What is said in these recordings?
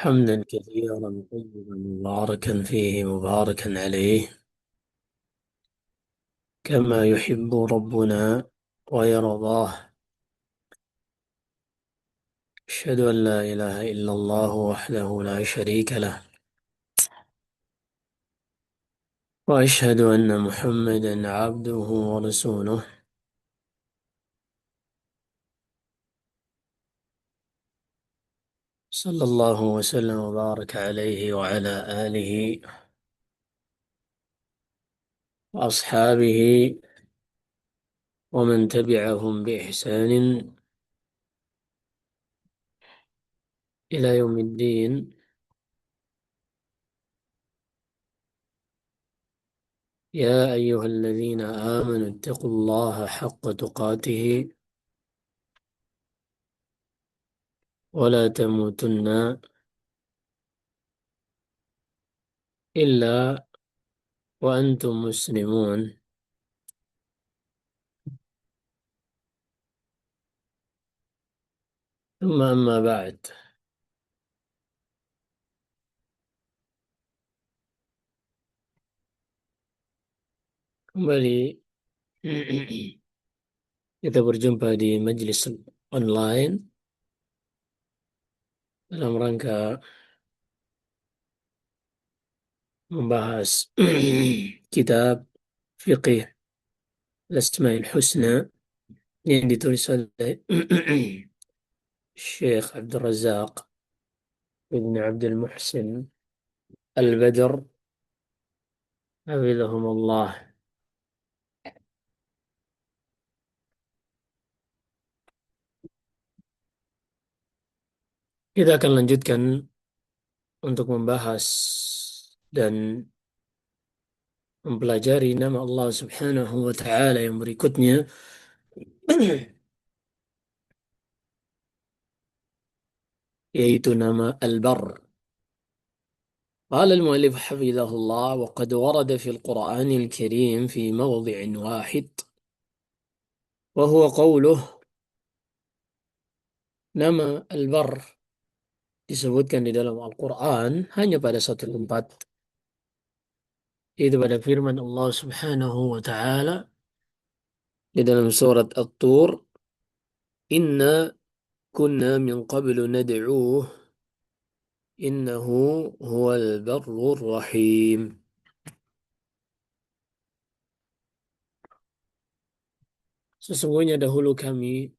حمدا كثيرا طيبا مباركا فيه مباركا عليه كما يحب ربنا ويرضاه. أشهد أن لا إله إلا الله وحده لا شريك له، وأشهد أن محمدا عبده ورسوله، صلى الله وسلم وبارك عليه وعلى آله وأصحابه ومن تبعهم بإحسان إلى يوم الدين. يا أيها الذين آمنوا اتقوا الله حق تقاته ولا تموتن إلا وأنتم مسلمون. ثم أما بعد، kembali kita berjumpa di majelis online dalam rangka membahas kitab Fiqih Al-Asma'il Husna yang ditulis oleh Syekh Abdul Razak bin Abdul Muhsin Al-Badr hafizahumullah. Kita akan lanjutkan untuk membahas dan mempelajari nama Allah Subhanahu wa taala yang berikutnya yaitu nama Al-Barr. قال المؤلف حفظه الله: وقد ورد في القرآن الكريم في موضع واحد وهو قوله. Nama Al-Barr disebutkan di dalam Al-Quran hanya pada satu tempat, yaitu pada firman Allah Subhanahu wa taala di dalam surat At-Tur, "Inna kunna min qablu nad'uuh innahu huwal barrur rahim." Sesungguhnya dahulu kami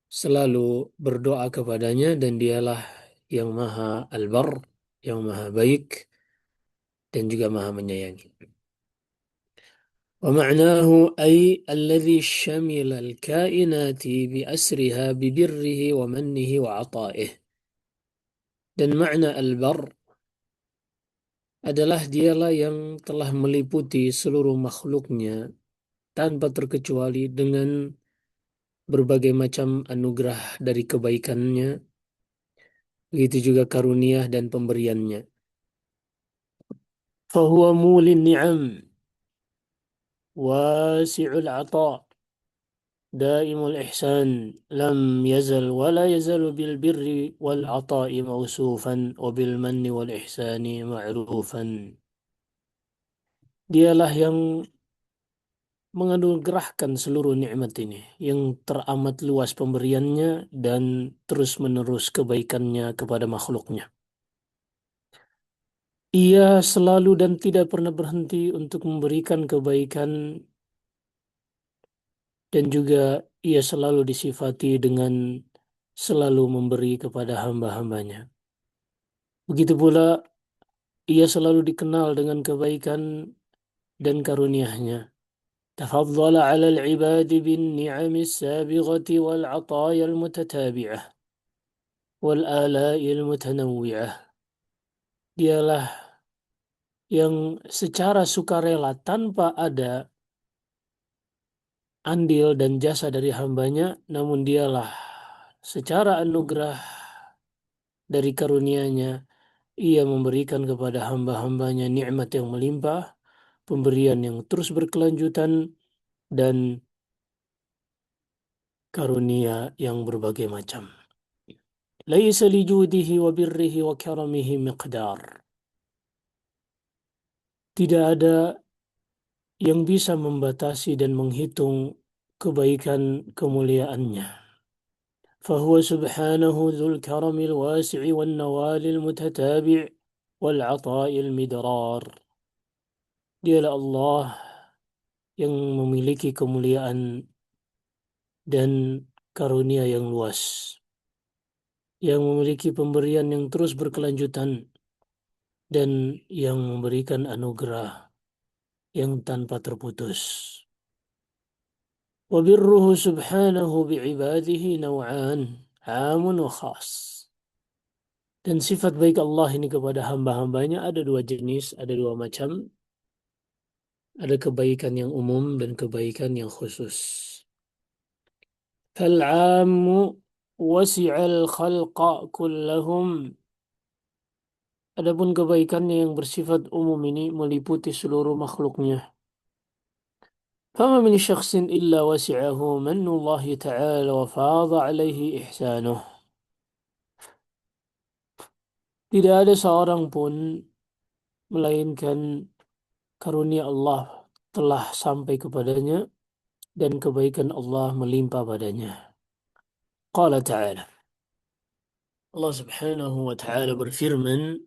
selalu berdoa kepadanya dan dialah yang maha al-barr, yang maha baik dan juga maha menyayangi. Wa ma'nahu ay alladhi syamila al-kainati bi asriha bi birrihi wa mannihi wa ata'ih. Dan makna al-barr adalah dialah yang telah meliputi seluruh makhluknya tanpa terkecuali dengan berbagai macam anugerah dari kebaikannya, begitu juga karunia dan pemberiannya. Fahuwa mulin ni'am wasi'ul ata' daimul ihsan lam yazal wa la yazalu bil birri wal ata'i mausufan wa bil manni wal ihsani ma'rufan. Dialah yang menganugerahkan seluruh nikmat ini, yang teramat luas pemberiannya dan terus-menerus kebaikannya kepada makhluknya. Ia selalu dan tidak pernah berhenti untuk memberikan kebaikan dan juga ia selalu disifati dengan selalu memberi kepada hamba-hambanya. Begitu pula ia selalu dikenal dengan kebaikan dan karunia-Nya. Tafadzala 'ala al-'ibadi bin ni'ami as-sabighati wal 'ataya al-mutatabi'ah wal ala'i al-mutanawwi'ah. Dialah yang secara sukarela tanpa ada andil dan jasa dari hambanya, namun dialah secara anugerah dari karunia-Nya ia memberikan kepada hamba-hambanya nikmat yang melimpah, pemberian yang terus berkelanjutan, dan karunia yang berbagai macam. ليس لجوده وبره وكرمه مقدار. Tidak ada yang bisa membatasi dan menghitung kebaikan kemuliaannya. فهو سبحانه ذو الكرم الواسع والنوال المتتابع والعطاء المدرار. Dialah Allah yang memiliki kemuliaan dan karunia yang luas, yang memiliki pemberian yang terus berkelanjutan, dan yang memberikan anugerah yang tanpa terputus. وبره سبحانه بعباده نوعان عام وخاص. Dan sifat baik Allah ini kepada hamba-hambanya ada dua jenis, ada dua macam. Ada kebaikan yang umum dan kebaikan yang khusus. فالعام وسع الخلق كلهم. Adapun kebaikannya yang bersifat umum ini meliputi seluruh makhluknya. فما من شخص إلا وسعه من الله تعالى وفاض عليه إحسانه. Tidak ada seorang pun melainkan karunia Allah telah sampai kepadanya dan kebaikan Allah melimpah padanya. Qala ta'ala. Allah Subhanahu wa taala berfirman,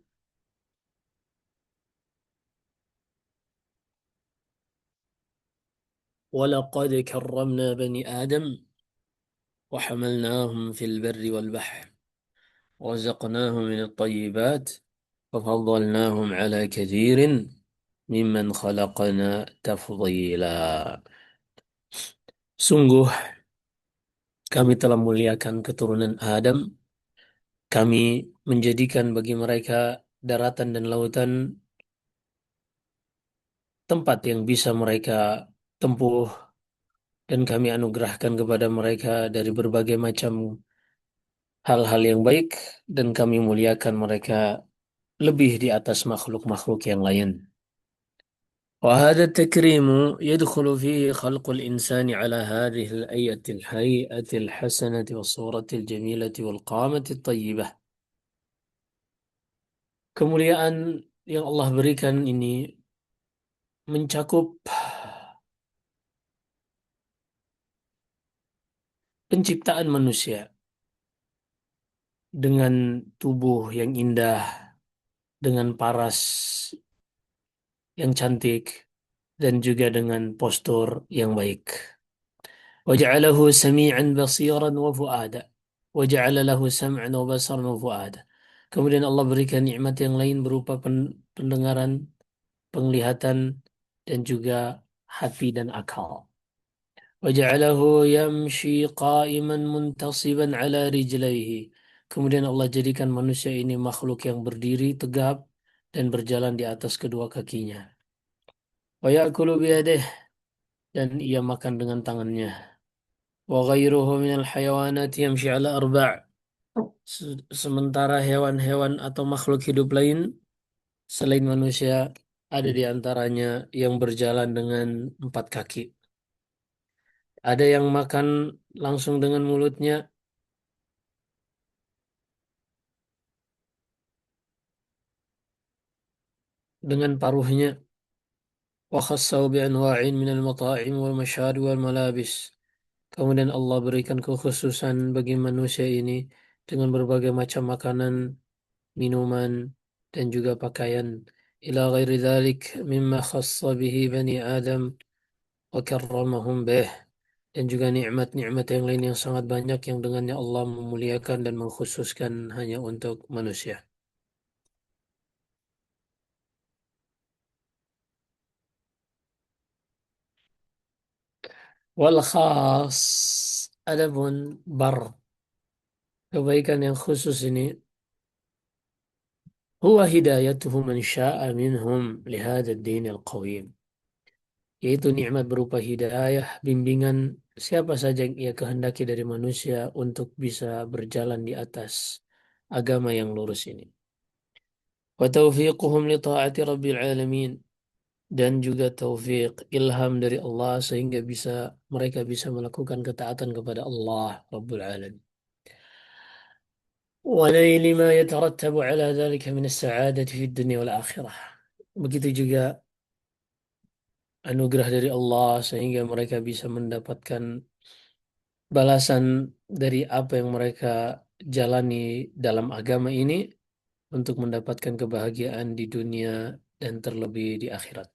"Walaqad karramna bani Adam wa hamalnahum fil barri wal bahr wa razaqnahum min at-tayyibat wa faddalnahum ala kathirin mimman khalaqna tafdila." Sungguh kami telah muliakan keturunan Adam. Kami menjadikan bagi mereka daratan dan lautan tempat yang bisa mereka tempuh, dan kami anugerahkan kepada mereka dari berbagai macam hal-hal yang baik, dan kami muliakan mereka lebih di atas makhluk-makhluk yang lain. وهذا التكريم يدخل فيه خلق الإنسان على هذه الهيئة الحسنة والصورة الجميلة والقامة الطيبة. Kemuliaan yang Allah berikan ini mencakup penciptaan manusia dengan tubuh yang indah, dengan paras yang cantik, dan juga dengan postur yang baik. وجعله سميعا بصيرا وفؤادا وجعل له سمعا وبصرا وفؤادا. Kemudian Allah berikan nikmat yang lain berupa pendengaran, penglihatan, dan juga hati dan akal. وجعله يمشي قائما منتصبا على رجليه. Kemudian Allah jadikan manusia ini makhluk yang berdiri tegap dan berjalan di atas kedua kakinya. ويأكل بيده. Dan ia makan dengan tangannya. وغيره من الحيوانات يمشي على أربع. Sementara hewan-hewan atau makhluk hidup lain selain manusia ada di antaranya yang berjalan dengan 4 kaki. Ada yang makan langsung dengan mulutnya, dengan paruhnya. وخصه بأنواع من المطاعم والمشارب والملابس. Kemudian Allah berikan kekhususan bagi manusia ini dengan berbagai macam makanan, minuman, dan juga pakaian. Ila ghairi dhalik mimma khassa bihi bani Adam wa karramahum bih. Dan juga nikmat-nikmat yang lain yang sangat banyak yang dengannya Allah memuliakan dan mengkhususkan hanya untuk manusia. Wal khas, adapun bar, kebaikan yang khusus ini, huwa hidayatuhu man sya'a minhum lihada ad-din al-qawim. Yaitu nikmat berupa hidayah, bimbingan siapa saja yang ia kehendaki dari manusia untuk bisa berjalan di atas agama yang lurus ini. Wa taufiquhum li ta'ati rabbil alamin. Dan juga taufik, ilham dari Allah sehingga mereka bisa melakukan ketaatan kepada Allah Rabbul Alamin. ونيل ما يترتب على ذلك من السعادة في الدنيا والآخرة. Begitu juga anugerah dari Allah sehingga mereka bisa mendapatkan balasan dari apa yang mereka jalani dalam agama ini untuk mendapatkan kebahagiaan di dunia dan terlebih di akhirat.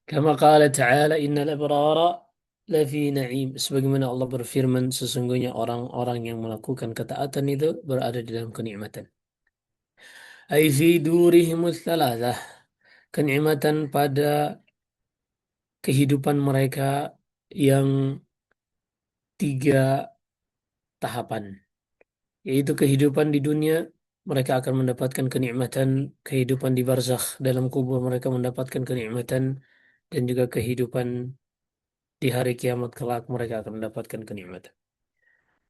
Kama qala ta'ala innal abrara lafi na'im. Sebagaimana Allah berfirman sesungguhnya orang-orang yang melakukan ketaatan itu berada di dalam kenikmatan. Ai fi durihimus thalathah. Kenikmatan pada kehidupan mereka yang tiga tahapan, yaitu kehidupan di dunia mereka akan mendapatkan kenikmatan, kehidupan di barzakh dalam kubur mereka mendapatkan kenikmatan, dan juga kehidupan di hari kiamat kelak mereka akan mendapatkan kenikmatan.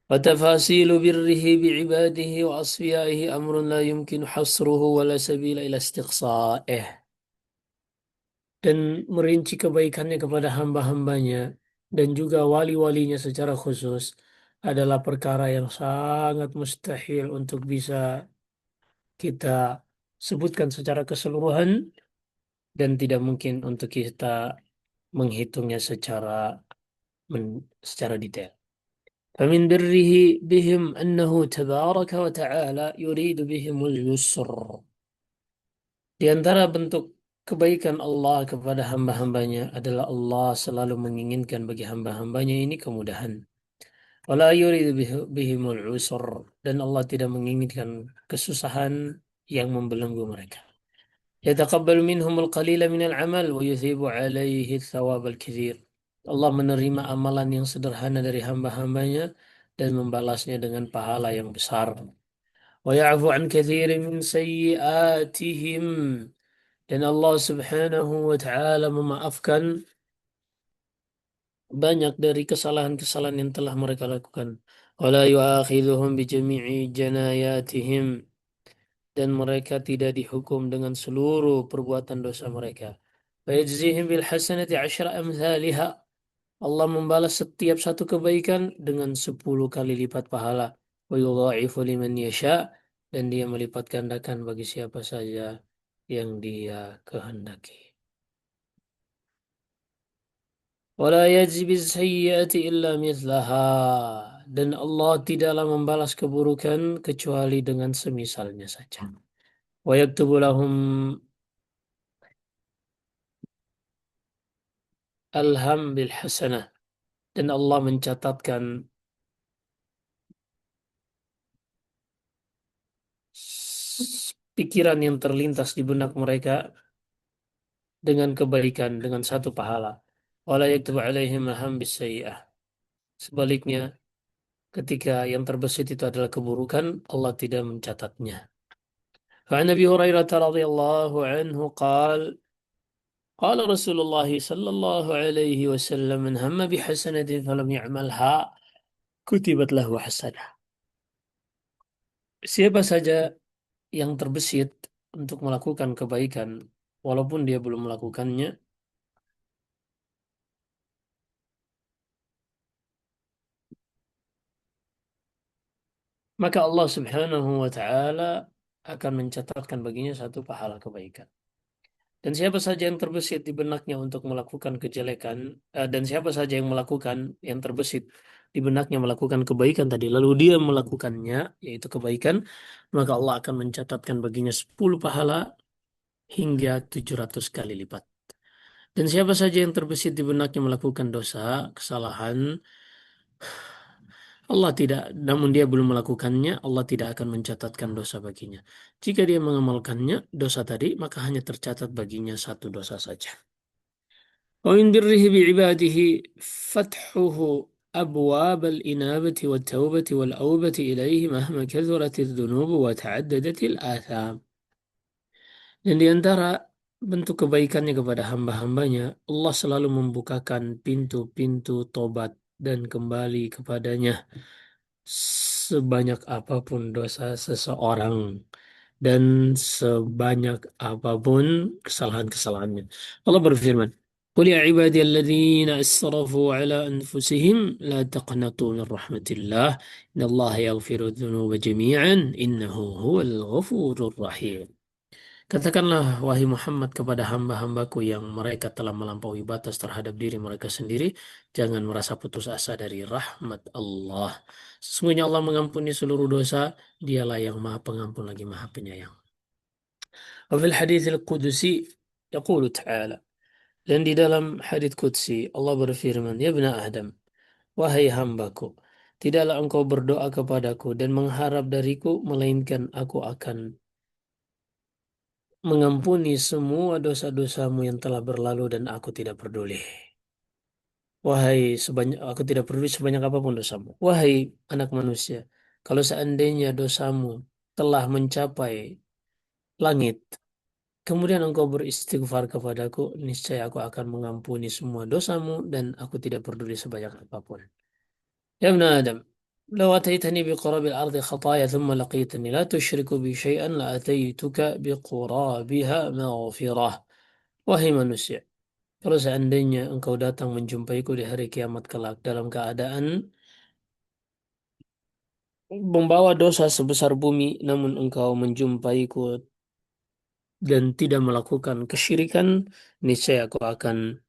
Wa tafasilu birrihi bi'ibadihi wa asfiyaihi amrun la yumkinu hasruhu wa la sabila ila istiqsa'ih. Dan merinci kebaikannya kepada hamba-hambanya dan juga wali-walinya secara khusus adalah perkara yang sangat mustahil untuk bisa kita sebutkan secara keseluruhan dan tidak mungkin untuk kita menghitungnya secara detail. فمن بره بهم أنه تبارك وتعالى يريد بهم اليسر. Di antara bentuk kebaikan Allah kepada hamba-hambanya adalah Allah selalu menginginkan bagi hamba-hambanya ini kemudahan. Wala yuridu bihimul usur. Dan Allah tidak menginginkan kesusahan yang membelenggu mereka. Yataqabbal minhumul qalila minal amal wa yuthibu alaihi thawab al-kathir. Allah menerima amalan yang sederhana dari hamba-hambanya dan membalasnya dengan pahala yang besar. Wa ya'fu an kathirin min sayyi'atihim. Dan Allah Subhanahu wa taala memaafkan banyak dari kesalahan-kesalahan yang telah mereka lakukan. Wala yu'akhidhuhum bi jami'i janayatihim. Dan mereka tidak dihukum dengan seluruh perbuatan dosa mereka. Wa yajzihim bil hasanati asyra amthaliha. Allah membalas setiap satu kebaikan dengan 10 kali lipat pahala. Wa yudha'ifu liman yasha. Dan dia melipat gandakan bagi siapa saja yang dia kehendaki. Wala yajzi bis-sayyi'ati illa mithlaha. Dan Allah tidaklah membalas keburukan kecuali dengan semisalnya saja. Wa yaktubu lahum alham bil hasanah. Dan Allah mencatatkan pikiran yang terlintas di benak mereka dengan kebaikan, dengan satu pahala. Wala yaktubu alaihim alham bis sayyi'ah. Sebaliknya, ketika yang terbesit itu adalah keburukan, Allah tidak mencatatnya. فعن أبي هريرة رضي الله عنه قال قال رسول الله صلى الله عليه وسلم من هم بحسنة فلم يعملها كتبت له حسنة. Siapa saja yang terbesit untuk melakukan kebaikan walaupun dia belum melakukannya, maka Allah Subhanahu wa taala akan mencatatkan baginya satu pahala kebaikan. Dan siapa saja yang terbesit di benaknya untuk melakukan kejelekan, dan siapa saja yang melakukan yang terbesit di benaknya melakukan kebaikan tadi, lalu dia melakukannya, yaitu kebaikan, maka Allah akan mencatatkan baginya 10 pahala hingga 700 kali lipat. Dan siapa saja yang terbesit di benaknya melakukan dosa, kesalahan, Allah tidak, namun dia belum melakukannya, Allah tidak akan mencatatkan dosa baginya. Jika dia mengamalkannya, dosa tadi, maka hanya tercatat baginya satu dosa saja. ومن بره بعباده فتحه أبواب الإنابة والتوبة والأوبة إليه مهما كثرت الذنوب وتعددت الآثام. Dan di antara bentuk kebaikannya kepada hamba-hambanya, Allah selalu membukakan pintu-pintu tobat dan kembali kepadanya sebanyak apapun dosa seseorang dan sebanyak apapun kesalahan-kesalahannya. Allah berfirman, قل يا عبادي الذين أسرفوا على أنفسهم لا تقنطوا من رحمة الله إن الله يغفر الذنوب جميعا إنه هو الغفور الرحيم. Katakanlah wahai Muhammad kepada hamba-hambaku yang mereka telah melampaui batas terhadap diri mereka sendiri, jangan merasa putus asa dari rahmat Allah. Sesungguhnya Allah mengampuni seluruh dosa, dialah yang maha pengampun lagi maha penyayang. وفي الحديث القدسي يقول تعالى. Dan di dalam hadits qudsi Allah berfirman, "Ya ibna Adam, wahai hambaku, tidaklah engkau berdoa kepadaku dan mengharap dariku, melainkan aku akan mengampuni semua dosa-dosamu yang telah berlalu dan aku tidak peduli. Aku tidak peduli sebanyak apapun dosamu. Wahai anak manusia, kalau seandainya dosamu telah mencapai langit, kemudian engkau beristighfar kepadaku, niscaya aku akan mengampuni semua dosamu dan aku tidak peduli sebanyak apapun. Ya ibn Adam, لو أتيتني بقراب الأرض خطايا ثم لقيتني لا تشرك بي شيئا لأتيتك بقرابها مغفرة. Wahai manusia, kalau seandainya engkau datang menjumpaiku di hari kiamat kelak dalam keadaan membawa dosa sebesar bumi, namun engkau menjumpaiku dan tidak melakukan kesyirikan, niscaya aku akan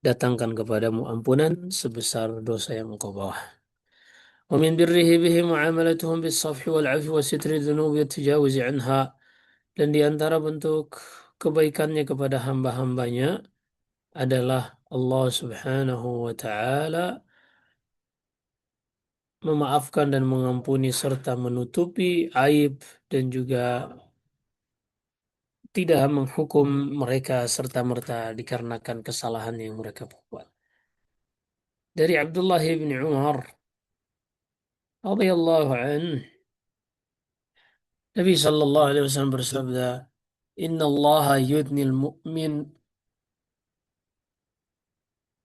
datangkan kepadamu ampunan sebesar dosa yang engkau bawa. ومن بره به معاملتهم بالصفح والعفو وستر الذنوب والتجاوز عنها. Dan di antara bentuk kebaikannya kepada hamba-hambanya adalah Allah Subhanahu wa Ta'ala memaafkan dan mengampuni serta menutupi aib dan juga tidak menghukum mereka serta-merta dikarenakan kesalahan yang mereka buat. Dari Abdullah bin Umar radhiyallahu anhu, Nabi sallallahu alaihi wasallam bersabda, "Inna Allah yudnil mu'min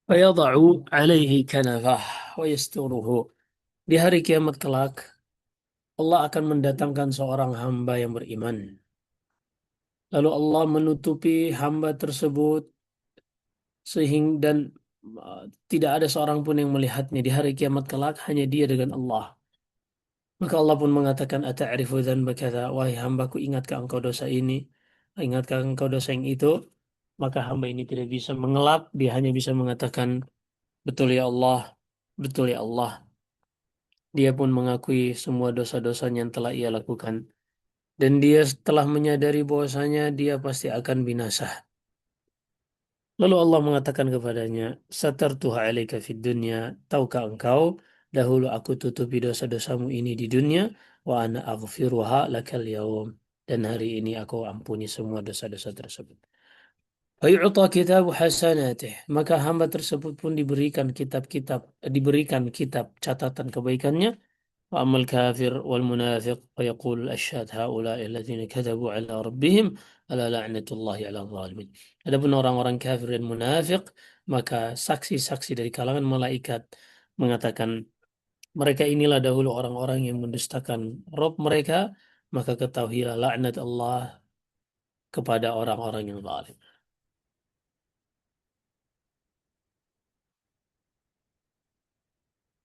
wa yada'u alaihi kanafah wa yasturuhu." Di hari kiamat kelak, Allah akan mendatangkan seorang hamba yang beriman. Lalu Allah menutupi hamba tersebut sehingga dan tidak ada seorang pun yang melihatnya di hari kiamat kelak, hanya dia dengan Allah. Maka Allah pun mengatakan, "Ata'rifu dzanba kadza?" Wahai hambaku, ingatkah engkau dosa ini? Ingatkah engkau dosa yang itu? Maka hamba ini tidak bisa mengelak, dia hanya bisa mengatakan, "Betul ya Allah, betul ya Allah." Dia pun mengakui semua dosa-dosanya yang telah ia lakukan. Dan dia telah menyadari bahwasanya dia pasti akan binasa. Lalu Allah mengatakan kepadanya, "Satartuha 'alaika fid dunya." Tahukah engkau, dahulu aku tutupi dosa-dosamu ini di dunia, wa ana aghfiruha lakal yaum. Dan hari ini aku ampuni semua dosa-dosa tersebut. Fayu'ta kitabu hasanatih. Maka hamba tersebut pun diberikan kitab catatan kebaikannya. وأما الكافر والمنافق فيقول الأشهاد هؤلاء الذين كذبوا على ربهم ألا لعنة الله على الظالمين. Adapun orang-orang kafir dan munafik, maka saksi-saksi dari kalangan malaikat mengatakan mereka inilah dahulu orang-orang yang mendustakan Rob mereka, maka ketahuilah laknat Allah kepada orang-orang yang zalim.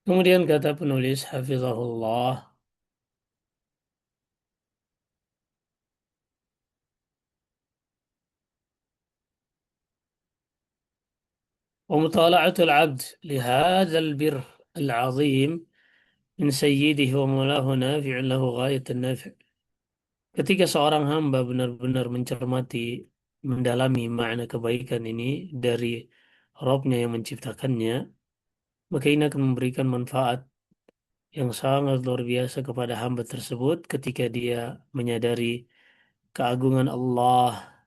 Kemudian kata penulis hafizahullah, ومطالعة العبد لهذا البر العظيم من سيده ومولاه نافع له غاية النافع. Ketika seorang hamba benar-benar mencermati, mendalami makna kebaikan ini dari Robnya yang menciptakannya, maka ini akan memberikan manfaat yang sangat luar biasa kepada hamba tersebut ketika dia menyadari keagungan Allah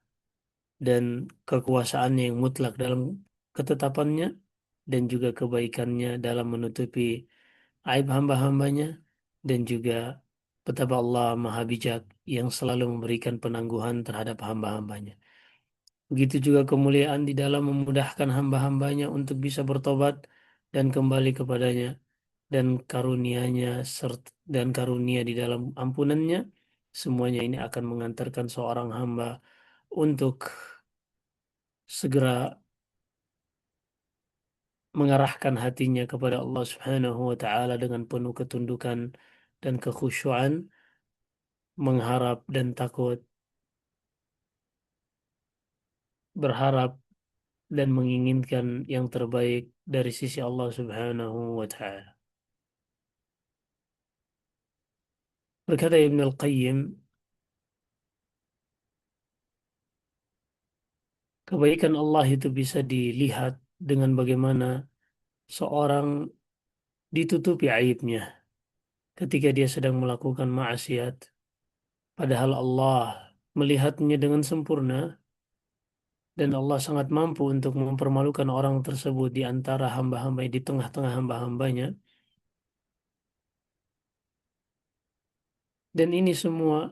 dan kekuasaannya yang mutlak dalam ketetapannya dan juga kebaikannya dalam menutupi aib hamba-hambanya dan juga betapa Allah Maha Bijak yang selalu memberikan penangguhan terhadap hamba-hambanya. Begitu juga kemuliaan di dalam memudahkan hamba-hambanya untuk bisa bertobat dan kembali kepadanya dan karunia-Nya dan karunia di dalam ampunannya, semuanya ini akan mengantarkan seorang hamba untuk segera mengarahkan hatinya kepada Allah Subhanahu wa taala dengan penuh ketundukan dan kekhusyuan, mengharap dan takut, berharap dan menginginkan yang terbaik dari sisi Allah Subhanahu wa taala. Berkata Ibn Al-Qayyim, kebaikan Allah itu bisa dilihat dengan bagaimana seorang ditutupi aibnya ketika dia sedang melakukan maksiat, padahal Allah melihatnya dengan sempurna dan Allah sangat mampu untuk mempermalukan orang tersebut di antara hamba-hamba, di tengah-tengah hamba-hambanya. Dan ini semua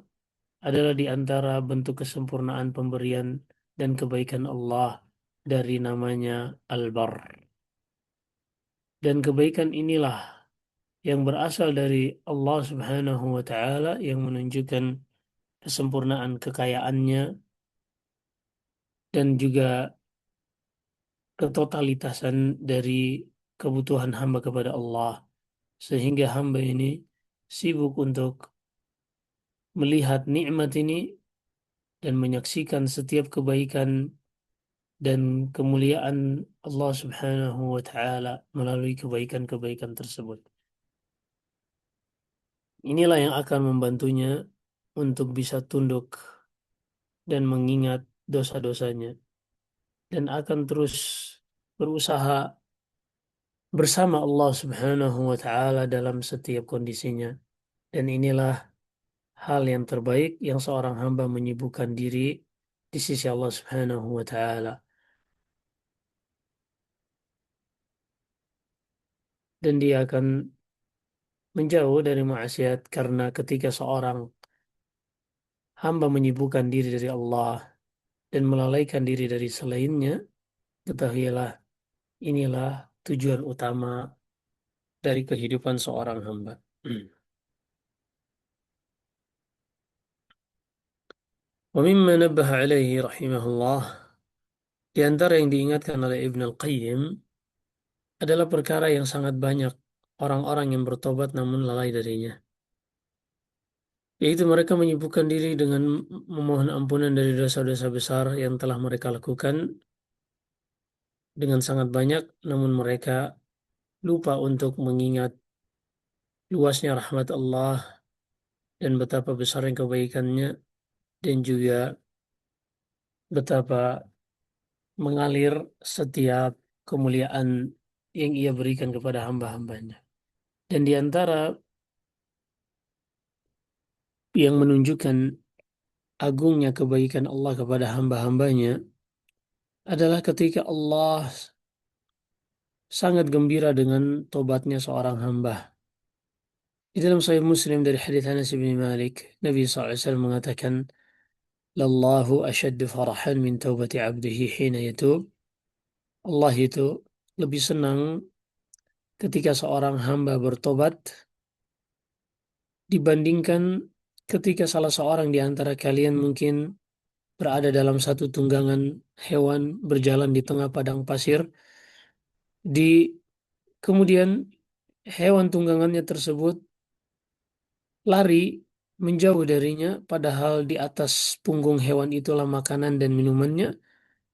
adalah di antara bentuk kesempurnaan pemberian dan kebaikan Allah dari namanya Al-Barr. Dan kebaikan inilah yang berasal dari Allah Subhanahu wa taala yang menunjukkan kesempurnaan kekayaannya dan juga ketotalitasan dari kebutuhan hamba kepada Allah, sehingga hamba ini sibuk untuk melihat nikmat ini dan menyaksikan setiap kebaikan dan kemuliaan Allah Subhanahu wa taala melalui kebaikan-kebaikan tersebut. Inilah yang akan membantunya untuk bisa tunduk dan mengingat dosa-dosanya dan akan terus berusaha bersama Allah Subhanahu wa taala dalam setiap kondisinya. Dan inilah hal yang terbaik yang seorang hamba menyibukkan diri di sisi Allah Subhanahu wa taala. Dan dia akan menjauh dari maksiat karena ketika seorang hamba menyibukkan diri dari Allah dan melalaikan diri dari selainnya, ketahuilah inilah tujuan utama dari kehidupan seorang hamba. ومما نبه عليه رحمه الله, di antara yang diingatkan oleh Ibn Al-Qayyim adalah perkara yang sangat banyak orang-orang yang bertobat namun lalai darinya. Yaitu mereka menyibukkan diri dengan memohon ampunan dari dosa-dosa besar yang telah mereka lakukan dengan sangat banyak, namun mereka lupa untuk mengingat luasnya rahmat Allah dan betapa besarnya kebaikannya dan juga betapa mengalir setiap kemuliaan yang ia berikan kepada hamba-hambanya. Dan di antara yang menunjukkan agungnya kebaikan Allah kepada hamba-hambanya adalah ketika Allah sangat gembira dengan tobatnya seorang hamba. Di dalam Sahih Muslim dari hadits Anas bin Malik, Nabi SAW mengatakan, "Lallahu ashaddu farahan min taubati abdihi hina yatub." Allah itu lebih senang ketika seorang hamba bertobat dibandingkan ketika salah seorang di antara kalian mungkin berada dalam satu tunggangan hewan berjalan di tengah padang pasir, di kemudian hewan tunggangannya tersebut lari menjauh darinya, padahal di atas punggung hewan itulah makanan dan minumannya.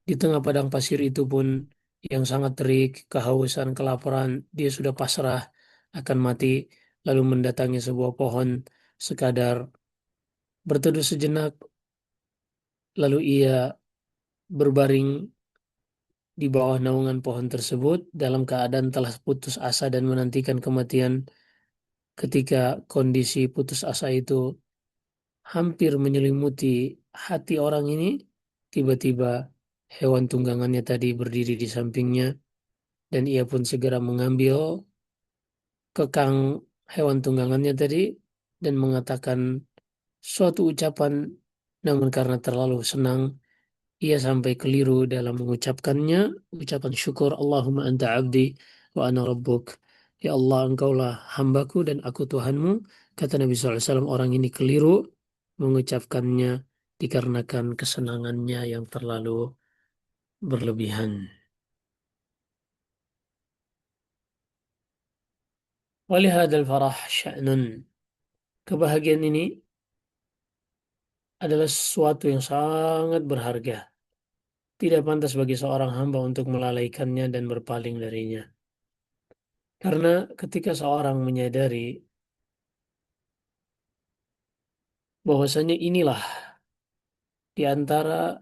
Di tengah padang pasir itu pun yang sangat terik, kehausan, kelaparan, dia sudah pasrah akan mati, lalu mendatangi sebuah pohon sekadar berteduh sejenak, lalu ia berbaring di bawah naungan pohon tersebut dalam keadaan telah putus asa dan menantikan kematian. Ketika kondisi putus asa itu hampir menyelimuti hati orang ini, tiba-tiba hewan tunggangannya tadi berdiri di sampingnya dan ia pun segera mengambil kekang hewan tunggangannya tadi dan mengatakan suatu ucapan, namun karena terlalu senang ia sampai keliru dalam mengucapkannya, ucapan syukur, Allahumma anta abdi wa ana rabbuk. Ya Allah, engkaulah hambaku dan aku Tuhanmu. Kata Nabi SAW, orang ini keliru mengucapkannya dikarenakan kesenangannya yang terlalu berlebihan. Walihadal farah sya'nun. Kebahagiaan ini adalah sesuatu yang sangat berharga. Tidak pantas bagi seorang hamba untuk melalaikannya dan berpaling darinya. Karena ketika seorang menyadari bahwasanya inilah di antara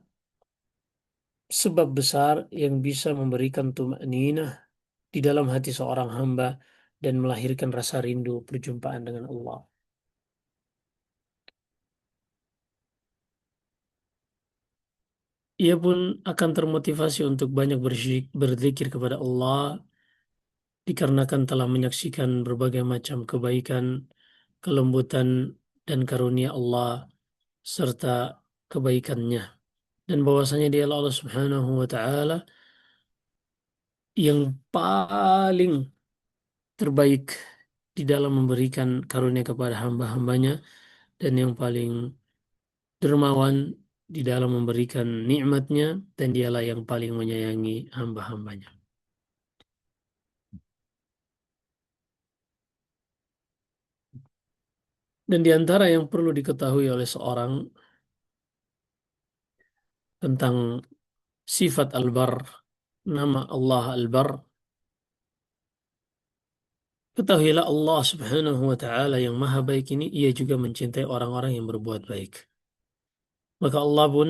sebab besar yang bisa memberikan tumaninah di dalam hati seorang hamba dan melahirkan rasa rindu perjumpaan dengan Allah. Ia pun akan termotivasi untuk banyak berzikir kepada Allah dikarenakan telah menyaksikan berbagai macam kebaikan, kelembutan, dan karunia Allah serta kebaikannya. Dan bahwasanya dialah Allah Subhanahu wa Ta'ala yang paling terbaik di dalam memberikan karunia kepada hamba-hambanya dan yang paling dermawan di dalam memberikan nikmatnya dan dialah yang paling menyayangi hamba-hambanya. Dan di antara yang perlu diketahui oleh seorang tentang sifat Al-Bar, nama Allah Al-Bar, ketahuilah Allah Subhanahu wa Ta'ala yang Maha Baik ini, ia juga mencintai orang-orang yang berbuat baik. Maka Allah pun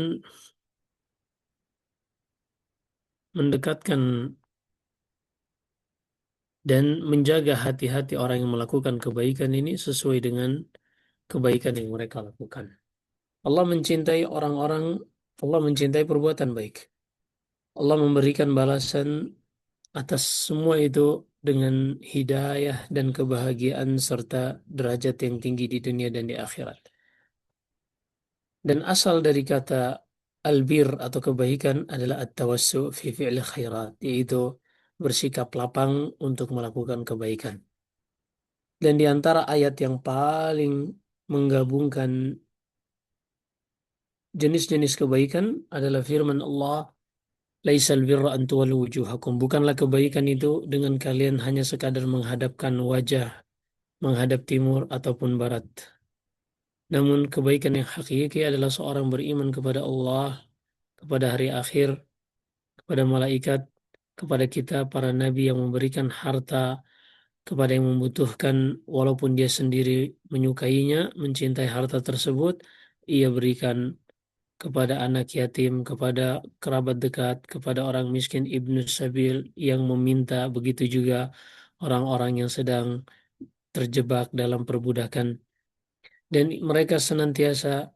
mendekatkan dan menjaga hati-hati orang yang melakukan kebaikan ini sesuai dengan kebaikan yang mereka lakukan. Allah mencintai orang-orang, Allah mencintai perbuatan baik. Allah memberikan balasan atas semua itu dengan hidayah dan kebahagiaan serta derajat yang tinggi di dunia dan di akhirat. Dan asal dari kata albir atau kebaikan adalah at-tawassu fi fi'li khairat, yaitu bersikap lapang untuk melakukan kebaikan. Dan di antara ayat yang paling menggabungkan jenis-jenis kebaikan adalah firman Allah, "Laisal birra an tuwallu wujuhakum." Bukanlah kebaikan itu dengan kalian hanya sekadar menghadapkan wajah menghadap timur ataupun barat. Namun kebaikan yang hakiki adalah seorang beriman kepada Allah, kepada hari akhir, kepada malaikat, kepada kita para nabi yang memberikan harta kepada yang membutuhkan walaupun dia sendiri menyukainya, mencintai harta tersebut, ia berikan kepada anak yatim, kepada kerabat dekat, kepada orang miskin ibnu sabil yang meminta, begitu juga orang-orang yang sedang terjebak dalam perbudakan. Dan mereka senantiasa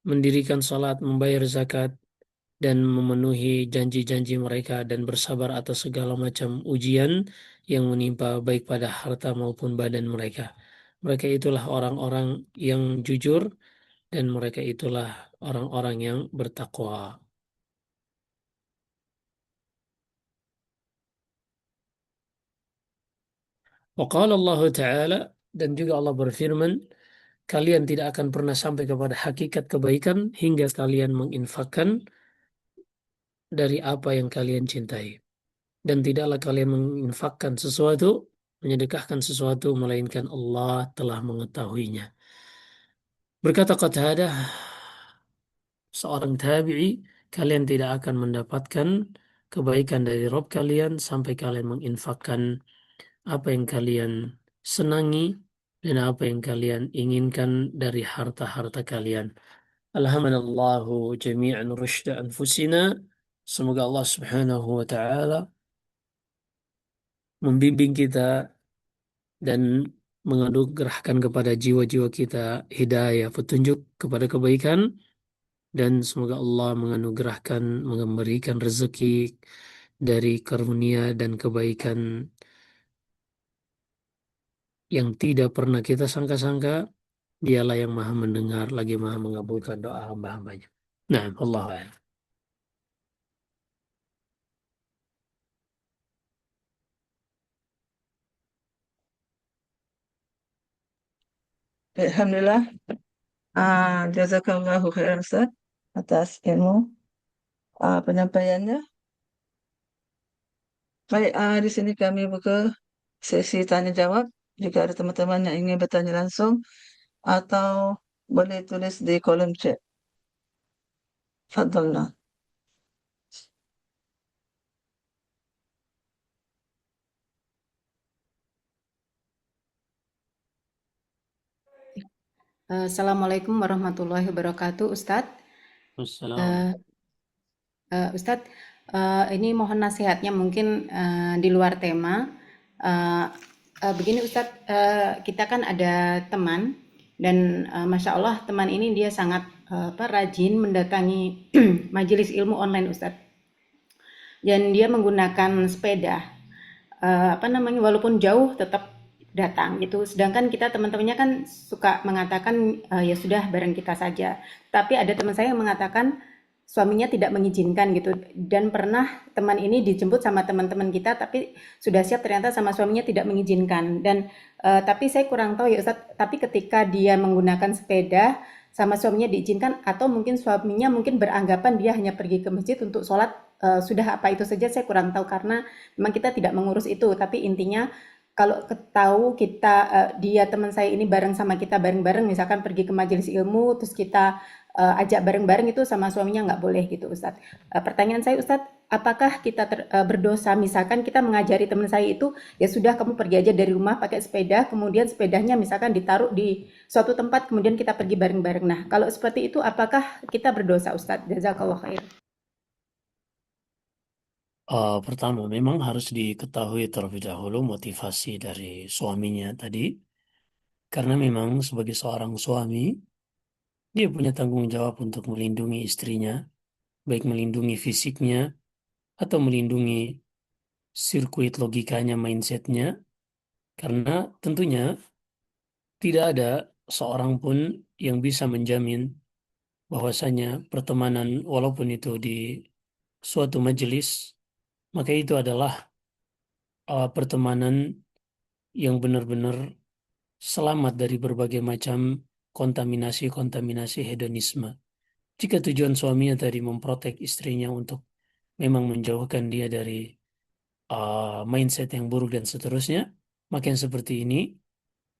mendirikan salat, membayar zakat, dan memenuhi janji-janji mereka dan bersabar atas segala macam ujian yang menimpa baik pada harta maupun badan mereka. Mereka itulah orang-orang yang jujur dan mereka itulah orang-orang yang bertakwa. Waqala Allah Ta'ala, dan juga Allah berfirman, kalian tidak akan pernah sampai kepada hakikat kebaikan hingga kalian menginfakkan dari apa yang kalian cintai. Dan tidaklah kalian menginfakkan sesuatu, menyedekahkan sesuatu, melainkan Allah telah mengetahuinya. Berkata Qatadah, seorang tabi'i, kalian tidak akan mendapatkan kebaikan dari Rabb kalian sampai kalian menginfakkan apa yang kalian senangi dan apa yang kalian inginkan dari harta-harta kalian. Alhamdulillahu jami'an rushda anfusina. Semoga Allah Subhanahu wa Ta'ala membimbing kita dan menganugerahkan kepada jiwa-jiwa kita hidayah, petunjuk kepada kebaikan, dan semoga Allah menganugerahkan, memberikan rezeki dari karunia dan kebaikan yang tidak pernah kita sangka-sangka. Dialah yang maha mendengar lagi maha mengabulkan doa hamba-hambanya. Nah, Allah. Alhamdulillah, jazakallahu khairan Ustaz atas ilmu penyampaiannya. Baik, di sini kami buka sesi tanya jawab. jika ada teman-teman yang ingin bertanya langsung atau boleh tulis di kolom chat. Fadolna. Assalamualaikum warahmatullahi wabarakatuh, Ustadz. Wassalam. Eh, Ustadz, ini mohon nasihatnya mungkin di luar tema. Eh, Begini Ustadz, kita kan ada teman dan Masya Allah teman ini dia sangat rajin mendatangi majelis ilmu online Ustadz. Dan dia menggunakan sepeda, apa namanya, walaupun jauh tetap datang gitu. Sedangkan kita teman-temannya kan suka mengatakan ya sudah bareng kita saja. Tapi ada teman saya yang mengatakan suaminya tidak mengizinkan gitu. Dan pernah teman ini dijemput sama teman-teman kita tapi sudah siap ternyata sama suaminya tidak mengizinkan. Dan tapi saya kurang tahu ya Ustadz, tapi ketika dia menggunakan sepeda sama suaminya diizinkan atau mungkin suaminya mungkin beranggapan dia hanya pergi ke masjid untuk sholat, sudah apa itu saja saya kurang tahu karena memang kita tidak mengurus itu, tapi intinya kalau tahu kita dia teman saya ini bareng sama kita bareng-bareng misalkan pergi ke majelis ilmu terus kita ajak bareng-bareng itu sama suaminya nggak boleh gitu Ustadz. Pertanyaan saya Ustadz, apakah kita berdosa misalkan kita mengajari teman saya itu ya sudah kamu pergi aja dari rumah pakai sepeda kemudian sepedanya misalkan ditaruh di suatu tempat kemudian kita pergi bareng-bareng. Nah kalau seperti itu apakah kita berdosa Ustadz? Jazakallah khair. Pertama, memang harus diketahui terlebih dahulu motivasi dari suaminya tadi, karena memang sebagai seorang suami, dia punya tanggung jawab untuk melindungi istrinya, baik melindungi fisiknya atau melindungi sirkuit logikanya, mindsetnya, karena tentunya tidak ada seorang pun yang bisa menjamin bahwasanya pertemanan, walaupun itu di suatu majelis, maka itu adalah pertemanan yang benar-benar selamat dari berbagai macam kontaminasi-kontaminasi hedonisme. Jika tujuan suaminya tadi memprotek istrinya untuk memang menjauhkan dia dari mindset yang buruk dan seterusnya, maka yang seperti ini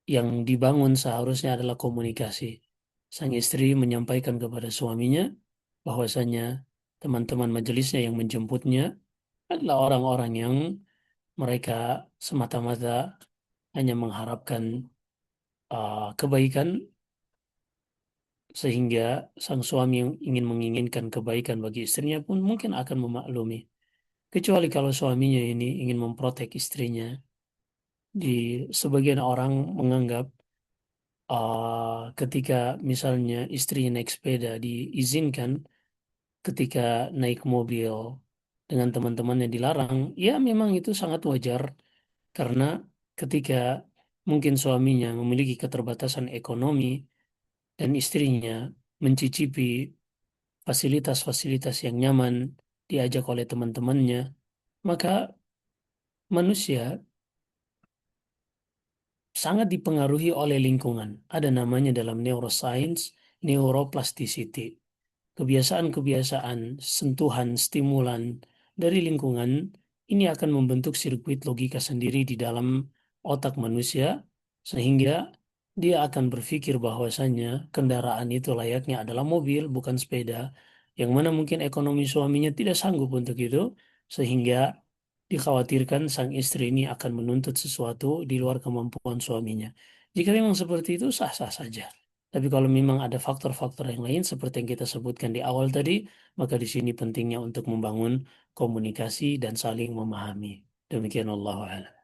yang dibangun seharusnya adalah komunikasi. Sang istri menyampaikan kepada suaminya bahwasanya teman-teman majelisnya yang menjemputnya adalah orang-orang yang mereka semata-mata hanya mengharapkan kebaikan, sehingga sang suami yang ingin menginginkan kebaikan bagi istrinya pun mungkin akan memaklumi. Kecuali kalau suaminya ini ingin memprotek istrinya, di sebagian orang menganggap ketika misalnya istrinya naik sepeda diizinkan, ketika naik mobil dengan teman-temannya dilarang, ya memang itu sangat wajar karena ketika mungkin suaminya memiliki keterbatasan ekonomi dan istrinya mencicipi fasilitas-fasilitas yang nyaman diajak oleh teman-temannya, maka manusia sangat dipengaruhi oleh lingkungan. Ada namanya dalam neuroscience, neuroplasticity. Kebiasaan-kebiasaan, sentuhan, stimulan dari lingkungan ini akan membentuk sirkuit logika sendiri di dalam otak manusia, sehingga dia akan berpikir bahwasannya kendaraan itu layaknya adalah mobil, bukan sepeda, yang mana mungkin ekonomi suaminya tidak sanggup untuk itu, sehingga dikhawatirkan sang istri ini akan menuntut sesuatu di luar kemampuan suaminya. Jika memang seperti itu, sah-sah saja. Tapi kalau memang ada faktor-faktor yang lain seperti yang kita sebutkan di awal tadi, maka di sini pentingnya untuk membangun komunikasi dan saling memahami. Demikian Allah a'lam.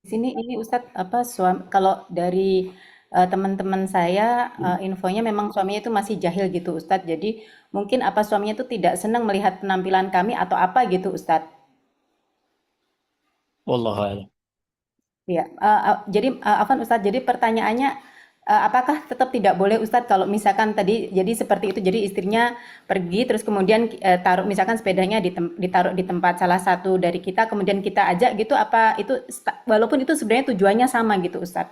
Di sini ini Ustadz apa kalau dari teman-teman saya infonya memang suaminya itu masih jahil gitu Ustadz. Jadi mungkin apa suaminya itu tidak senang melihat penampilan kami atau apa gitu Ustadz. Wallahu a'lam. Ya, jadi Afwan Ustadz, jadi pertanyaannya apakah tetap tidak boleh Ustadz kalau misalkan tadi jadi seperti itu, jadi istrinya pergi terus kemudian taruh misalkan sepedanya ditaruh di tempat salah satu dari kita, kemudian kita ajak gitu, apa itu walaupun itu sebenarnya tujuannya sama gitu Ustadz.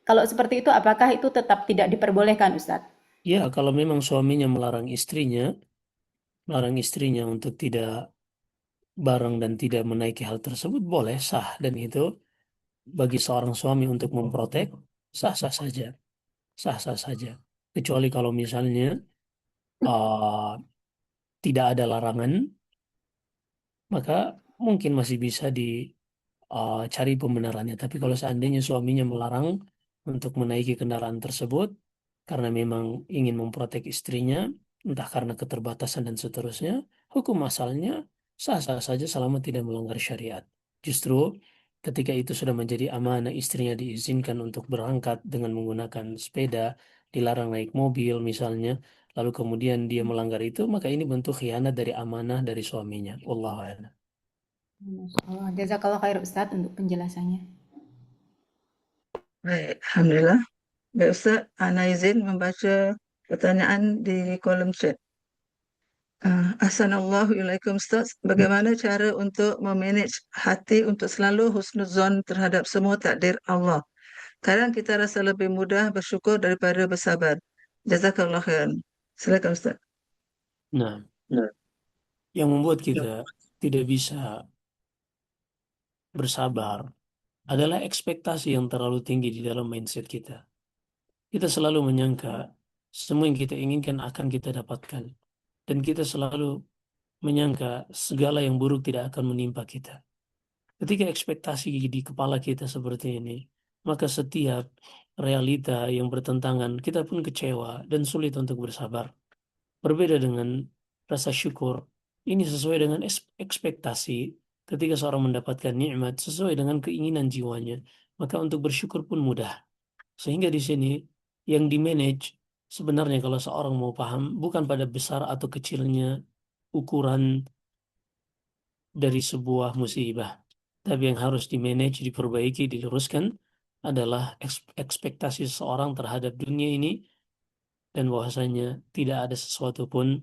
Kalau seperti itu, apakah itu tetap tidak diperbolehkan Ustadz? Ya, kalau memang suaminya melarang istrinya untuk tidak bareng dan tidak menaiki hal tersebut, boleh, sah, dan itu bagi seorang suami untuk memprotek, sah-sah saja, sah-sah saja. Kecuali kalau misalnya uh, tidak ada larangan, maka mungkin masih bisa cari pembenarannya. Tapi kalau seandainya suaminya melarang untuk menaiki kendaraan tersebut karena memang ingin memprotek istrinya, entah karena keterbatasan dan seterusnya, hukum asalnya sah-sah saja selama tidak melanggar syariat. Justru ketika itu sudah menjadi amanah, istrinya diizinkan untuk berangkat dengan menggunakan sepeda, dilarang naik mobil misalnya, lalu kemudian dia melanggar itu, maka ini bentuk khianat dari amanah dari suaminya. Wallahu a'lam. Masya Allah. Jazakallah khair Ustaz untuk penjelasannya. Baik, Alhamdulillah. Baik Ustaz, Ana izin membaca pertanyaan di kolom chat. Ahsanallahu ilaikum Ustaz. Bagaimana cara untuk memanage hati untuk selalu husnuzon terhadap semua takdir Allah? Kadang kita rasa lebih mudah bersyukur daripada bersabar. Jazakallah khairan. Silakan Ustaz. Nah, Nah, yang membuat kita tidak bisa bersabar adalah ekspektasi yang terlalu tinggi di dalam mindset kita. Kita selalu menyangka semua yang kita inginkan akan kita dapatkan. Dan kita selalu menyangka segala yang buruk tidak akan menimpa kita. Ketika ekspektasi di kepala kita seperti ini, maka setiap realita yang bertentangan, kita pun kecewa dan sulit untuk bersabar. Berbeda dengan rasa syukur, ini sesuai dengan ekspektasi. Ketika seorang mendapatkan nikmat sesuai dengan keinginan jiwanya, maka untuk bersyukur pun mudah. Sehingga di sini yang di-manage sebenarnya kalau seorang mau paham bukan pada besar atau kecilnya ukuran dari sebuah musibah, tapi yang harus di-manage, diperbaiki, diluruskan adalah ekspektasi seseorang terhadap dunia ini dan bahwasanya tidak ada sesuatu pun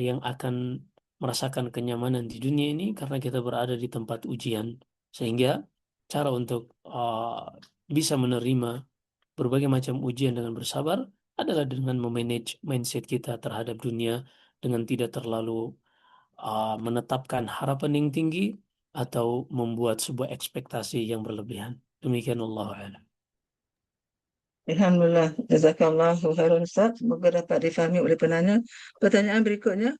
yang akan merasakan kenyamanan di dunia ini karena kita berada di tempat ujian. Sehingga cara untuk bisa menerima berbagai macam ujian dengan bersabar adalah dengan memanage mindset kita terhadap dunia dengan tidak terlalu menetapkan harapan yang tinggi atau membuat sebuah ekspektasi yang berlebihan. Demikian Allah a'lam. Alhamdulillah. Jazakallahu khairan Ustaz. Semoga dapat difahami oleh penanya. Pertanyaan berikutnya.